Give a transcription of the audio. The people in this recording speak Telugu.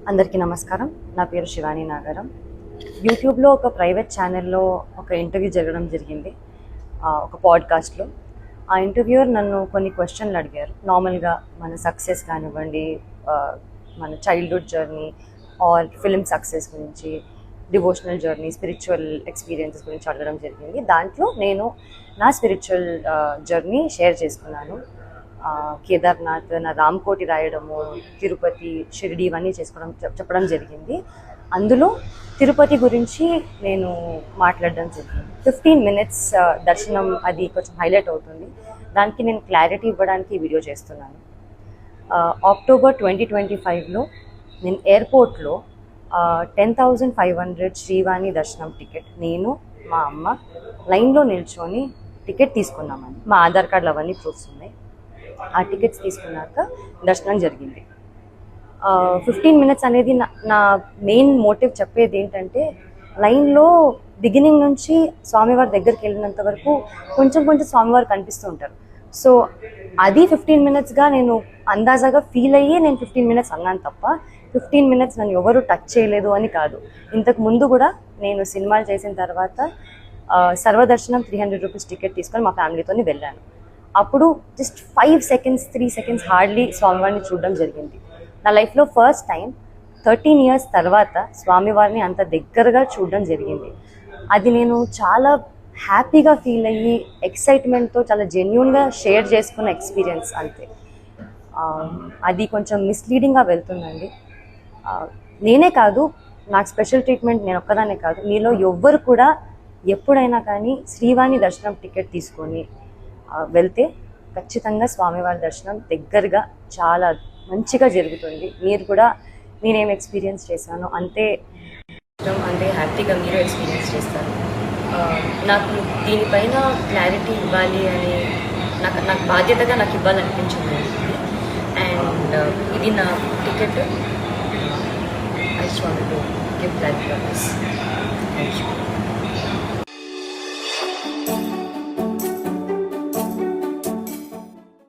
అందరికీ నమస్కారం. నా పేరు శివాని నాగరం. యూట్యూబ్లో ఒక ప్రైవేట్ ఛానల్లో ఒక ఇంటర్వ్యూ జరగడం జరిగింది, ఒక పాడ్కాస్ట్లో. ఆ ఇంటర్వ్యూయర్ నన్ను కొన్ని క్వశ్చన్లు అడిగారు. నార్మల్గా మన సక్సెస్ కానివ్వండి, మన childhood journey or film success గురించి, డివోషనల్ జర్నీ, స్పిరిచువల్ ఎక్స్పీరియన్సెస్ గురించి అడగడం జరిగింది. దాంట్లో నేను నా స్పిరిచువల్ జర్నీ షేర్ చేసుకున్నాను. కేదార్నాథ్, నా రామ్కోటి రాయడము, తిరుపతి, షిరిడి ఇవన్నీ చెప్పడం జరిగింది. అందులో తిరుపతి గురించి నేను మాట్లాడడం జరిగింది. 15 minutes దర్శనం, అది కొంచెం హైలైట్ అవుతుంది. దానికి నేను క్లారిటీ ఇవ్వడానికి వీడియో చేస్తున్నాను. అక్టోబర్ 2025లో నేను ఎయిర్పోర్ట్లో 10,500 శ్రీవాణి దర్శనం టికెట్ నేను, మా అమ్మ లైన్లో నిల్చొని టికెట్ తీసుకున్నామని. మా ఆధార్ కార్డులు అవన్నీ ప్రూఫ్స్ ఉన్నాయి. ఆ టికెట్స్ తీసుకున్నాక దర్శనం జరిగింది. 15 minutes అనేది నా మెయిన్ మోటివ్ చెప్పేది ఏంటంటే, లైన్లో బిగినింగ్ నుంచి స్వామివారి దగ్గరికి వెళ్ళినంత వరకు కొంచెం కొంచెం స్వామివారు కనిపిస్తూ ఉంటారు. సో అది 15 minutesగా నేను అందాజాగా ఫీల్ అయ్యి నేను 15 minutes అన్నాను తప్ప 15 minutes నన్ను ఎవరు టచ్ చేయలేదు అని కాదు. ఇంతకు ముందు కూడా నేను సినిమాలు చేసిన తర్వాత సర్వదర్శనం 300 rupees టికెట్ తీసుకొని మా ఫ్యామిలీతో వెళ్ళాను. అప్పుడు జస్ట్ 5 seconds 3 seconds హార్డ్లీ స్వామివారిని చూడడం జరిగింది. నా లైఫ్లో ఫస్ట్ టైం 13 years తర్వాత స్వామివారిని అంత దగ్గరగా చూడడం జరిగింది. అది నేను చాలా హ్యాపీగా ఫీల్ అయ్యి ఎక్సైట్మెంట్తో చాలా జెన్యూన్గా షేర్ చేసుకున్న ఎక్స్పీరియన్స్ అంతే. అది కొంచెం మిస్లీడింగ్గా వెళ్తుందండి. నేనే కాదు, నాకు స్పెషల్ ట్రీట్మెంట్ నేను ఒక్కదానే కాదు, మీలో ఎవ్వరు కూడా ఎప్పుడైనా కానీ శ్రీవాణి దర్శనం టికెట్ తీసుకొని వెళ్తే ఖచ్చితంగా స్వామివారి దర్శనం దగ్గరగా చాలా మంచిగా జరుగుతుంది. మీరు కూడా నేనేం ఎక్స్పీరియన్స్ చేశాను అంతే హ్యాపీగా మీరు ఎక్స్పీరియన్స్ చేస్తారు. నాకు దీనిపైన క్లారిటీ ఇవ్వాలి అని నాకు బాధ్యతగా నాకు ఇవ్వాలనిపించింది. అండ్ ఇది నా ticket. I want to give that purpose. Thank you.